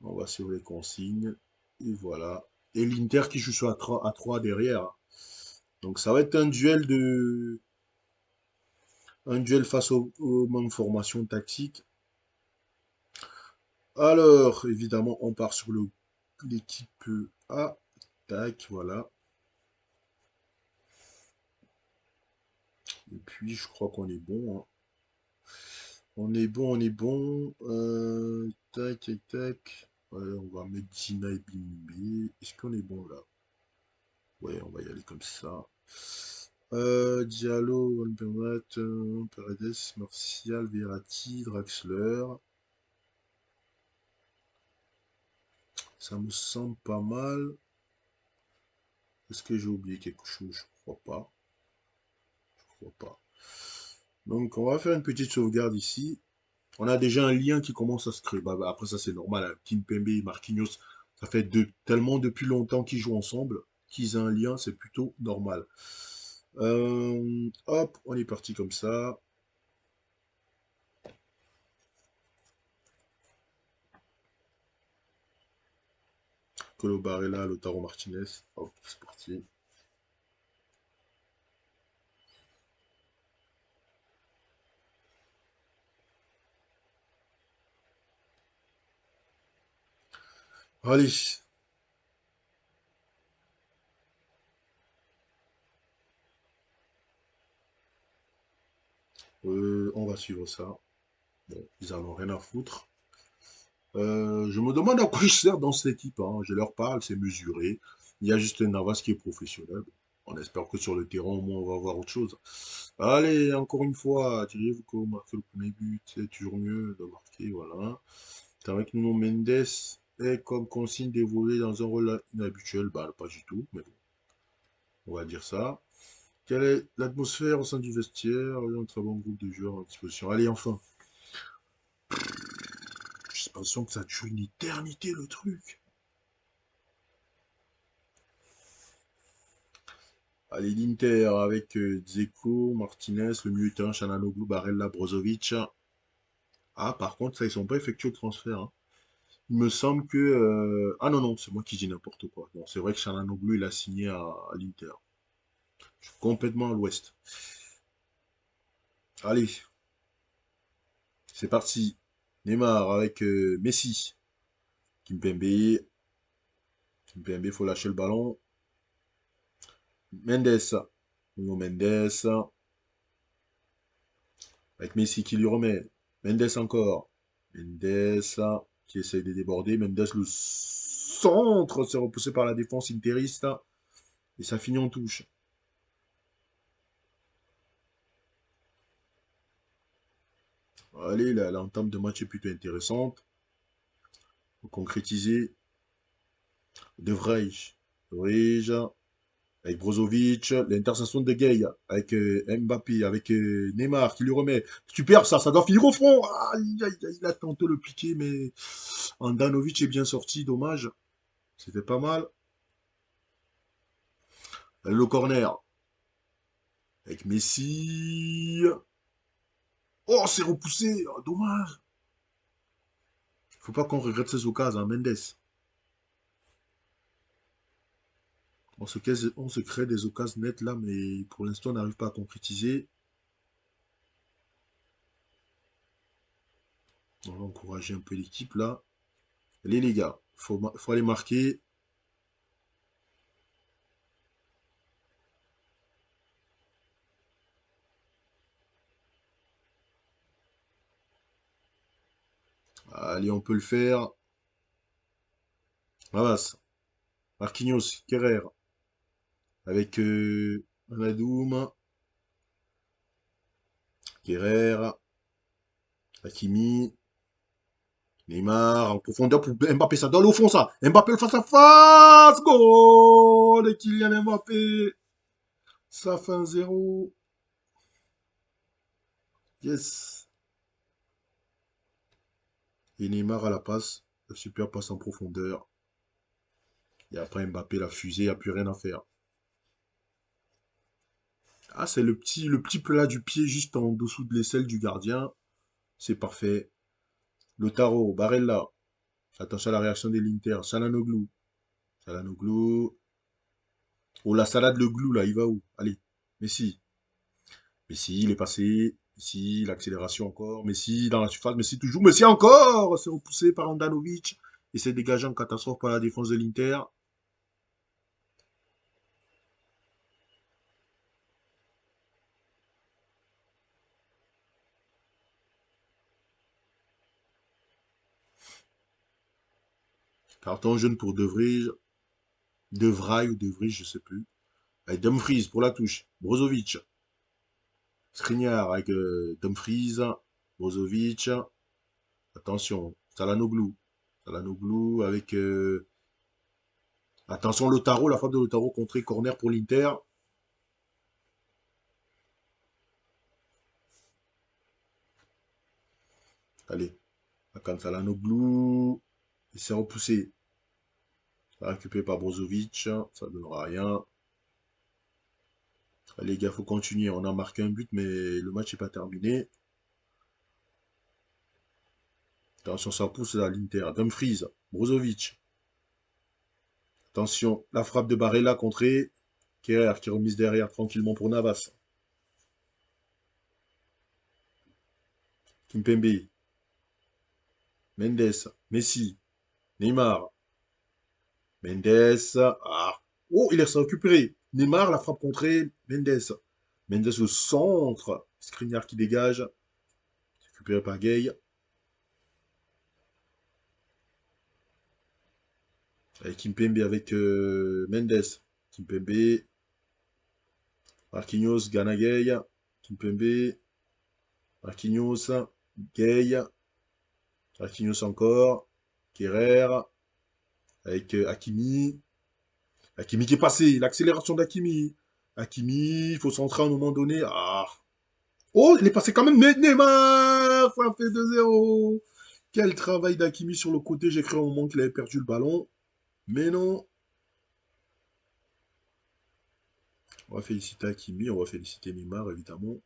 On va suivre les consignes. Et voilà. Et l'Inter qui joue sur à 3 derrière. Donc ça va être un duel face aux mêmes formations tactiques. Alors, évidemment, on part sur l'équipe A. Tac, voilà. Et puis, je crois qu'on est bon, hein. On est bon, on est bon. Tac, tac, tac. Ouais, on va mettre Gina et Bimbi. Est-ce qu'on est bon là? Ouais, on va y aller comme ça. Diallo, Van Permat, Paredes, Martial, Verratti, Draxler. Ça me semble pas mal. Est-ce que j'ai oublié quelque chose? Je crois pas. Je crois pas. Donc, on va faire une petite sauvegarde ici. On a déjà un lien qui commence à se créer. Après ça, c'est normal, hein. Kimpembe et Marquinhos, ça fait tellement depuis longtemps qu'ils jouent ensemble qu'ils aient un lien, c'est plutôt normal. Hop, on est parti comme ça. Colo Barella, Lautaro Martinez. Hop, c'est parti. Allez, on va suivre ça. Bon, ils en ont rien à foutre. Je me demande à quoi ils servent dans cette équipe, hein. Je leur parle, c'est mesuré. Il y a juste Navas qui est professionnel. On espère que sur le terrain, au moins, on va voir autre chose. Allez, encore une fois, diriez-vous que vous marquez le premier but, c'est toujours mieux de marquer, voilà. C'est avec Nuno Mendes est comme consigne d'évoluer dans un rôle inhabituel, bah pas du tout, mais bon, on va dire ça. Quelle est l'atmosphère au sein du vestiaire? Il y a un très bon groupe de joueurs à disposition. Allez, enfin. J'ai l'impression que ça dure une éternité le truc. Allez, l'Inter avec Dzeko, Martinez, le milieu de terrain, Chananoglu, Barella, Brozovic. Ah, par contre, ça, ils sont pas effectués le transfert, hein. Il me semble que... Ah non, non, c'est moi qui dis n'importe quoi. Bon, c'est vrai que Chananoglu, il a signé à l'Inter. Je suis complètement à l'ouest. Allez, c'est parti. Neymar avec Messi. Kimpembe. Kimpembe, faut lâcher le ballon. Mendes. Nuno Mendes. Avec Messi qui lui remet. Mendes encore. Mendes qui essaye de déborder. Mendes le centre. C'est repoussé par la défense interiste. Et ça finit en touche. Allez, l'entame de match est plutôt intéressante. Faut concrétiser. De Vrij. Vrij. Avec Brozovic, l'interception de Gay, avec Mbappé, avec Neymar qui lui remet. Super ça, ça doit finir au fond. Aïe, aïe, aïe, il a tenté le piqué, mais Andanovic est bien sorti, dommage. C'était pas mal. Le corner, avec Messi. Oh, c'est repoussé, oh, dommage. Faut pas qu'on regrette ces occasions, hein, Mendes. On se crée des occasions nettes là, mais pour l'instant, on n'arrive pas à concrétiser. On va encourager un peu l'équipe là. Allez les gars, faut aller marquer. Allez, on peut le faire. Navas, Marquinhos, Kerrer, avec Anadoum, Kerrer, Hakimi, Neymar, en profondeur pour Mbappé, ça donne au fond ça. Mbappé le face à face, goal de Kylian Mbappé. Ça fait un 0. Yes. Et Neymar à la passe, la super passe en profondeur. Et après Mbappé la fusée, il n'y a plus rien à faire. Ah, c'est le petit plat du pied juste en dessous de l'aisselle du gardien. C'est parfait. Lautaro, Barella. Attention à la réaction de l'Inter. Çalhanoğlu. Çalhanoğlu. Oh, la salade, le glou, là, il va où? Allez. Messi. Messi, il est passé. Messi, l'accélération encore. Messi, dans la surface. Messi, toujours. Messi, encore! C'est repoussé par Andanovic. Et c'est dégagé en catastrophe par la défense de l'Inter. Carton jaune pour De Vrij. De Vrij ou De Vrij, je sais plus. Avec Dumfries pour la touche. Brozovic. Skriniar avec Dumfries. Brozovic. Attention. Çalhanoğlu. Çalhanoğlu avec... attention, Lautaro. La frappe de Lautaro contrée. Corner pour l'Inter. Allez. Akan Çalhanoğlu. Il s'est repoussé. Récupéré par Brozovic. Ça ne donnera rien. Allez, les gars, faut continuer. On a marqué un but, mais le match n'est pas terminé. Attention, ça pousse à l'Inter. Dumfries. Brozovic. Attention, la frappe de Barella contrée. Kerrer qui remise derrière tranquillement pour Navas. Kimpembe. Mendes. Messi. Neymar. Mendes. Ah. Oh, il est récupéré. Neymar, la frappe contrée. Mendes. Mendes au centre. Skriniar qui dégage. Récupéré par Gay. Avec Kimpembe avec Mendes. Kimpembe. Marquinhos, Gana Gay. Kimpembe. Marquinhos. Gay. Marquinhos encore. Kerrer. Avec Hakimi. Hakimi qui est passé. L'accélération d'Hakimi. Hakimi, il faut centrer à un moment donné. Ah. Oh, il est passé quand même. Neymar, ça fait 2-0. Quel travail d'Hakimi sur le côté. J'ai cru au moment qu'il avait perdu le ballon. Mais non. On va féliciter Hakimi. On va féliciter Neymar, évidemment.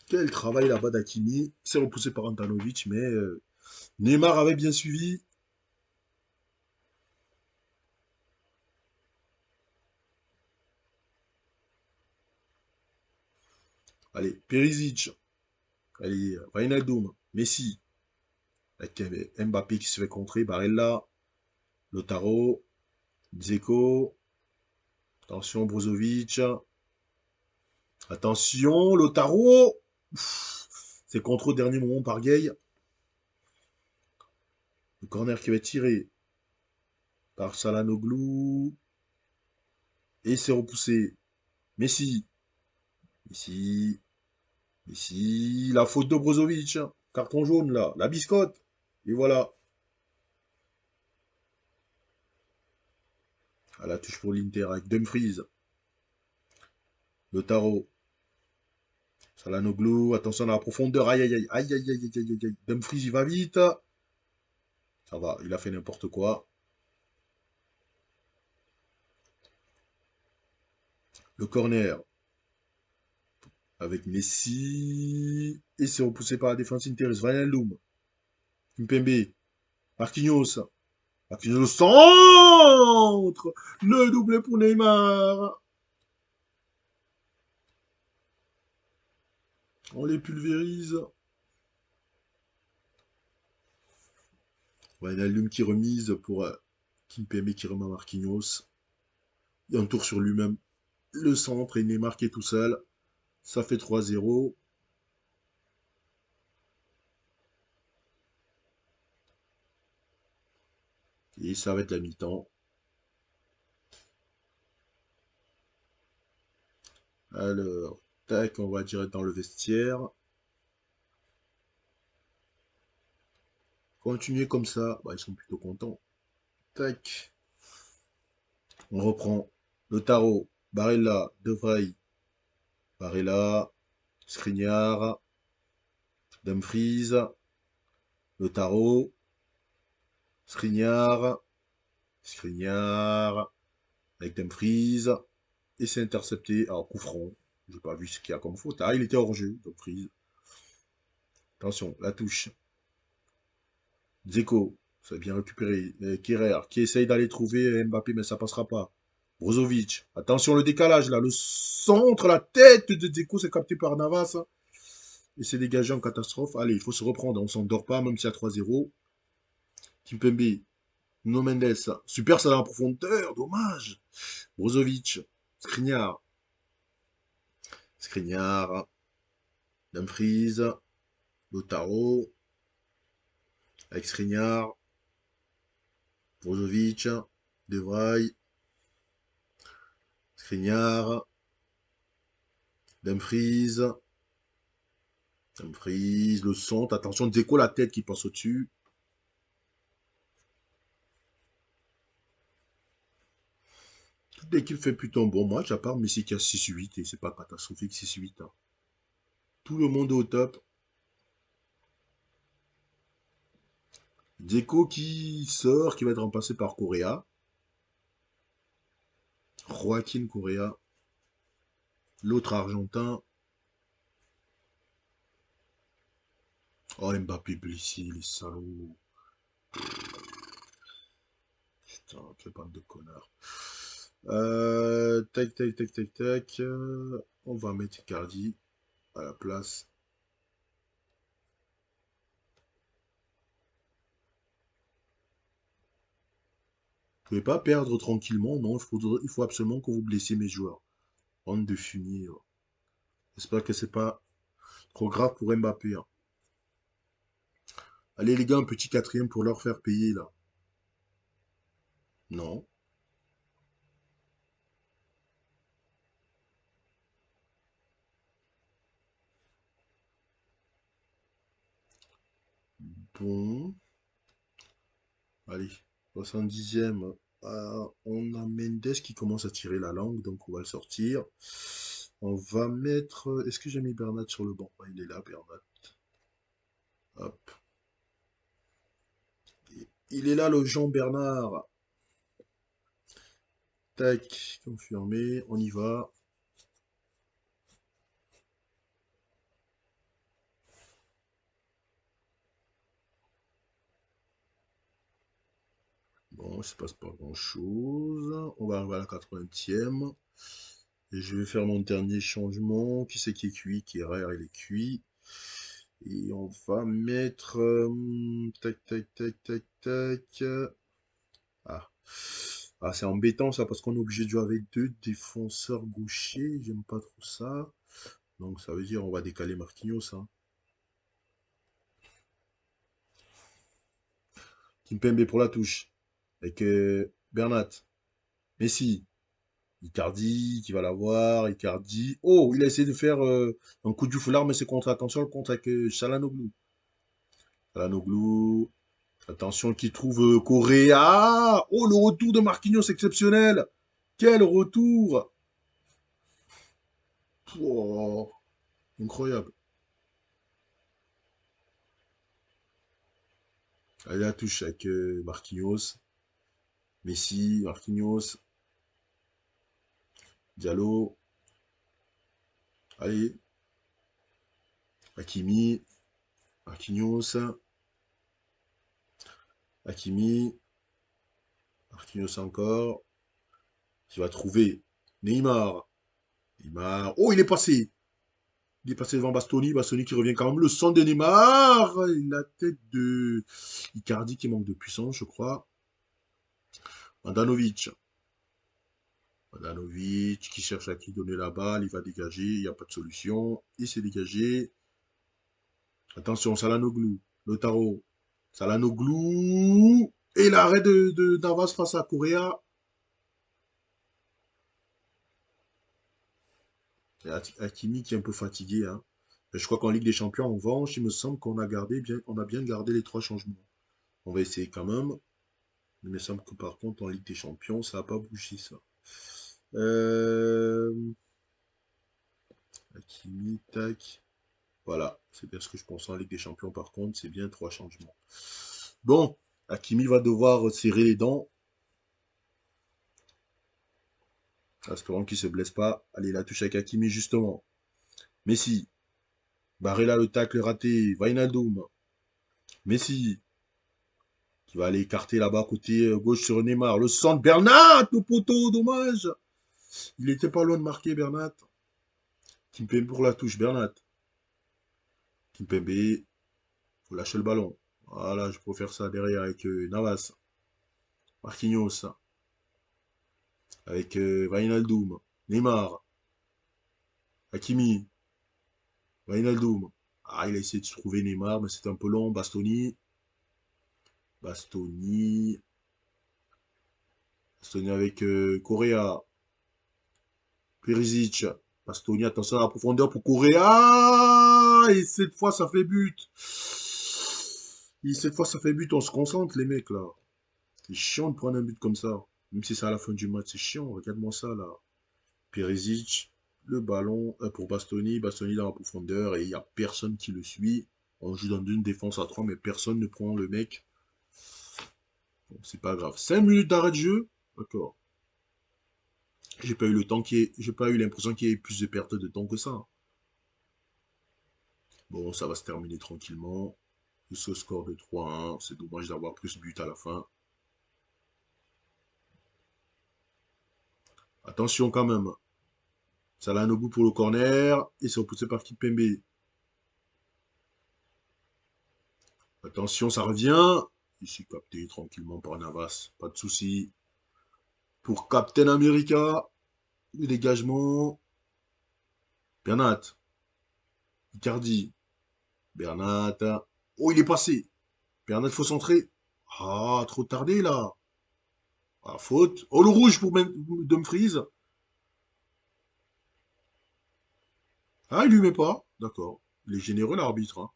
Quel travail là-bas d'Hakimi. C'est repoussé par Antanovic, mais Neymar avait bien suivi. Allez, Perisic. Allez, Wijnaldum. Messi. Avec Mbappé qui se fait contrer. Barella. Lautaro. Dzeko. Attention, Brozovic. Attention, Lautaro. C'est contre au dernier moment par Gay. Le corner qui va être tiré par Çalhanoğlu. Et c'est repoussé. Messi. Messi. Messi. La faute de Brozovic. Carton jaune là. La biscotte. Et voilà. À la touche pour l'Inter avec Dumfries. Lautaro. Çalhanoğlu. Attention à la profondeur. Aïe aïe aïe. Aïe aïe aïe aïe aïe aïe. Dumfries il va vite. Ça va. Il a fait n'importe quoi. Le corner avec Messi. Et c'est repoussé par la défense interiste. Wijnaldum. Kimpembe. Marquinhos. Marquinhos au centre. Le doublé pour Neymar. On les pulvérise. Wijnaldum qui remise pour Kimpembe qui remet à Marquinhos. Il un tour sur lui-même. Le centre et Neymar qui est tout seul. Ça fait 3-0. Et ça va être la mi-temps. Alors, tac, on va direct dans le vestiaire. Continuez comme ça. Bah, ils sont plutôt contents. Tac. On reprend. Le tarot. Barella, De Vrij. Barella. Skriniar. Dumfries. Le tarot. Skriniar. Skriniar. Avec Dumfries. Et c'est intercepté. Alors, coup franc. J'ai pas vu ce qu'il y a comme faute. Ah, il était hors jeu. Dumfries. Attention, la touche. Dzeko, ça a bien récupéré. Kerrer, qui essaye d'aller trouver Mbappé, mais ça passera pas. Brozovic, attention le décalage là, le centre, la tête de Dzeko, c'est capté par Navas. Et c'est dégagé en catastrophe. Allez, il faut se reprendre, on s'endort pas, même s'il y a 3-0. Kimpembe, No Mendes, super, ça dans la profondeur, dommage. Brozovic, Skriniar, Skriniar, Dumfries, Lotaro, avec Skriniar, Brozovic, De Vrij, Skriniar, Dumfries, Dumfries, le centre, attention, Dzeko, la tête qui passe au-dessus. Toute l'équipe fait plutôt un bon match, à part Messi qui a 6-8, et c'est pas catastrophique 6-8. Hein. Tout le monde est au top. Dzeko qui sort, qui va être remplacé par Correa. Joaquin Correa, l'autre argentin. Oh, Mbappé blessé, les salauds. Putain, quelle bande de connards. Tac, tac, tac, tac, tac. On va mettre Icardi à la place. Vous pouvez pas perdre tranquillement, non, il faut absolument que vous blessiez mes joueurs. Bande de fumier. J'espère que c'est pas trop grave pour Mbappé. Hein. Allez les gars, un petit quatrième pour leur faire payer là. Non. Bon. Allez. 70e. On a Mendes qui commence à tirer la langue, donc on va le sortir. On va mettre. Est-ce que j'ai mis Bernat sur le banc? Ouais, il est là, Bernat. Hop. Il est là, le Jean Bernard. Tac, confirmé. On y va. Bon, il ne se passe pas grand-chose. On va arriver à la 80e. Et je vais faire mon dernier changement. Qui c'est qui est cuit? Qui est rare, il est cuit. Et on va mettre... tac, tac, tac, tac, tac. Ah. Ah, c'est embêtant ça, parce qu'on est obligé de jouer avec deux défenseurs gauchers. J'aime pas trop ça. Donc ça veut dire on va décaler Marquinhos. Hein. Kimpembe pour la touche. Avec Bernat. Messi. Icardi qui va l'avoir. Icardi. Oh, il a essayé de faire un coup du foulard, mais c'est contre. Attention, le contre avec Çalhanoğlu. Çalhanoğlu. Attention qui trouve Correa. Oh, le retour de Marquinhos exceptionnel. Quel retour. Oh, incroyable. Allez, la touche avec Marquinhos. Messi, Marquinhos. Diallo. Allez. Hakimi. Marquinhos. Hakimi. Marquinhos encore. Qui va trouver Neymar. Neymar. Oh, il est passé. Il est passé devant Bastoni. Bastoni qui revient quand même. Le sang de Neymar. Et la tête de Icardi qui manque de puissance, je crois. Mandanovic. Mandanovic qui cherche à qui donner la balle. Il va dégager. Il n'y a pas de solution. Il s'est dégagé. Attention, Çalhanoğlu. Lautaro. Çalhanoğlu. Et l'arrêt de Navas face à Correa. Et Hakimi qui est un peu fatigué, hein. Et je crois qu'en Ligue des Champions, en revanche, il me semble qu'on a gardé bien, on a bien gardé les 3 changements. On va essayer quand même. Mais il me semble que par contre, en Ligue des Champions, ça n'a pas bougé, ça. Euh... Hakimi, tac. Voilà, c'est bien ce que je pense en Ligue des Champions. Par contre, c'est bien 3 changements. Bon, Hakimi va devoir serrer les dents. Espérons qu'il ne se blesse pas. Allez, la touche avec Hakimi, justement. Messi. Barrella, le tacle raté. Wijnaldum. Messi. Qui va aller écarter là-bas, côté gauche sur Neymar. Le centre, Bernat, le poteau, dommage. Il était pas loin de marquer, Bernat. Kimpembe pour la touche, Bernat. Kimpembe, faut lâcher le ballon. Voilà, je préfère ça derrière avec Navas. Marquinhos. Avec Wijnaldum. Neymar. Hakimi. Wijnaldum. Ah, il a essayé de se trouver Neymar, mais c'était un peu long. Bastoni. Bastoni. Bastoni avec Correa. Perisic. Bastoni, attention à la profondeur pour Correa. Et cette fois, ça fait but. Et cette fois, ça fait but. On se concentre, les mecs, là. C'est chiant de prendre un but comme ça. Même si c'est à la fin du match, c'est chiant. Regarde-moi ça, là. Perisic, le ballon pour Bastoni. Bastoni dans la profondeur et il n'y a personne qui le suit. On joue dans une défense à 3, mais personne ne prend le mec. Bon, c'est pas grave. 5 minutes d'arrêt de jeu. D'accord. J'ai pas eu le temps j'ai pas eu l'impression qu'il y ait plus de perte de temps que ça. Bon, ça va se terminer tranquillement. Ce score de 3-1. C'est dommage d'avoir plus de but à la fin. Attention quand même. Salah Nobu pour le corner. Et c'est repoussé par Kipembe. Attention, ça revient. Ici capté tranquillement par Navas. Pas de souci. Pour Captain America. Le dégagement. Bernat. Icardi. Bernat. Oh, il est passé. Bernat, faut centrer. Ah, trop tardé là. Ah, faute. Oh, le rouge pour Dumfries. Ah, il lui met pas. D'accord. Il est généreux, l'arbitre, hein.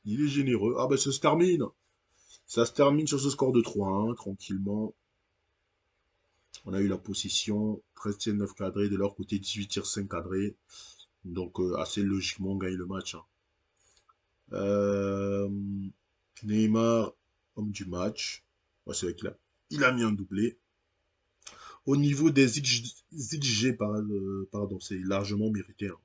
Il est généreux. Ah, ben ça se termine. Ça se termine sur ce score de 3-1, tranquillement. On a eu la position. 13 tirs 9 cadrés. De leur côté, 18 tirs 5 cadrés. Donc, assez logiquement, on gagne le match, hein. Euh, Neymar, homme du match. Ouais, c'est vrai il a mis un doublé. Au niveau des XG, pardon, c'est largement mérité, hein.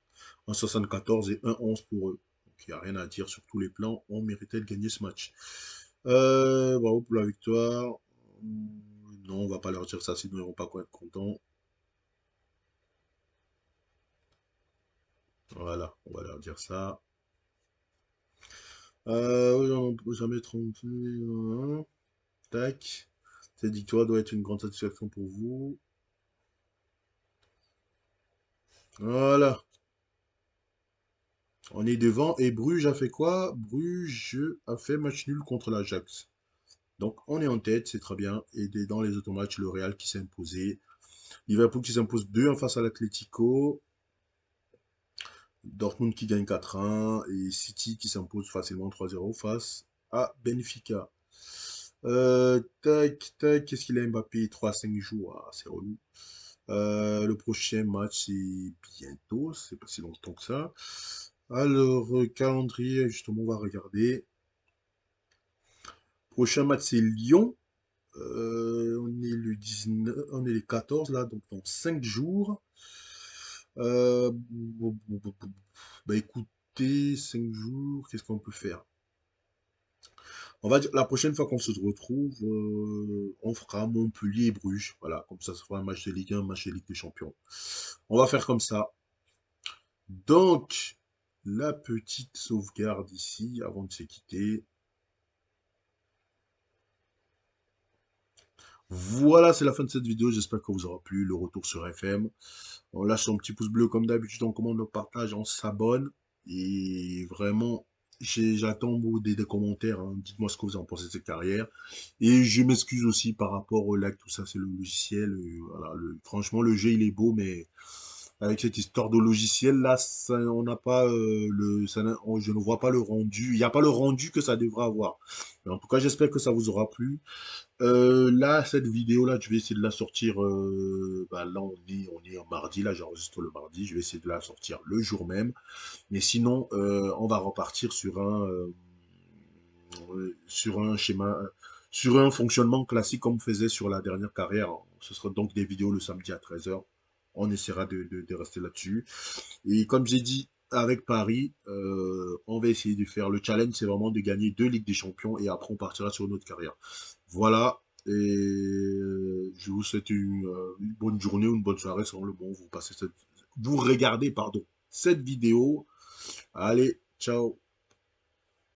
1,74 et 1,11 pour eux. Donc, il n'y a rien à dire sur tous les plans. On méritait de gagner ce match. Bravo pour la victoire. Non, on va pas leur dire ça, sinon ils vont pas être contents. Voilà, on va leur dire ça. On peut jamais tromper. Tac. Cette victoire doit être une grande satisfaction pour vous. Voilà. On est devant et Bruges a fait quoi? Bruges a fait match nul contre l'Ajax. Donc on est en tête, c'est très bien. Et dans les autres matchs, le Real qui s'est imposé. Liverpool qui s'impose 2-1 face à l'Atlético. Dortmund qui gagne 4-1. Et City qui s'impose facilement 3-0 face à Benfica. Tac, tac, qu'est-ce qu'il a Mbappé? 3-5 jours, ah, c'est relou. Le prochain match, c'est bientôt, c'est pas si longtemps que ça. Alors, calendrier, justement, on va regarder. Prochain match, c'est Lyon. On est le 19, on est le 14 là, donc dans 5 jours. Bah écoutez, 5 jours, qu'est-ce qu'on peut faire? On va dire, la prochaine fois qu'on se retrouve, on fera Montpellier et Bruges. Voilà, comme ça fera un match de Ligue 1, un match de Ligue des Champions. On va faire comme ça. Donc, la petite sauvegarde ici, avant de se quitter. Voilà, c'est la fin de cette vidéo. J'espère que vous aura plu. Le retour sur FM. On lâche son petit pouce bleu comme d'habitude. On commande, on partage, on s'abonne. Et vraiment, j'attends des commentaires, hein. Dites-moi ce que vous en pensez de cette carrière. Et je m'excuse aussi par rapport au lag, tout ça, c'est le logiciel. Voilà, franchement, le jeu, il est beau, mais avec cette histoire de logiciel là, on n'a pas je ne vois pas le rendu. Il n'y a pas le rendu que ça devrait avoir. Mais en tout cas, j'espère que ça vous aura plu. Là, cette vidéo là, je vais essayer de la sortir. Bah, là, on est un mardi. Là, j'enregistre le mardi. Je vais essayer de la sortir le jour même. Mais sinon, on va repartir sur un schéma, sur un fonctionnement classique comme on faisait sur la dernière carrière. Ce sera donc des vidéos le samedi à 13 h. On essaiera de rester là-dessus. Et comme j'ai dit, avec Paris, on va essayer de faire le challenge, c'est vraiment de gagner 2 Ligues des Champions et après on partira sur notre carrière. Voilà. Et je vous souhaite une bonne journée ou une bonne soirée selon le moment où vous regardez, pardon, cette vidéo. Allez, ciao.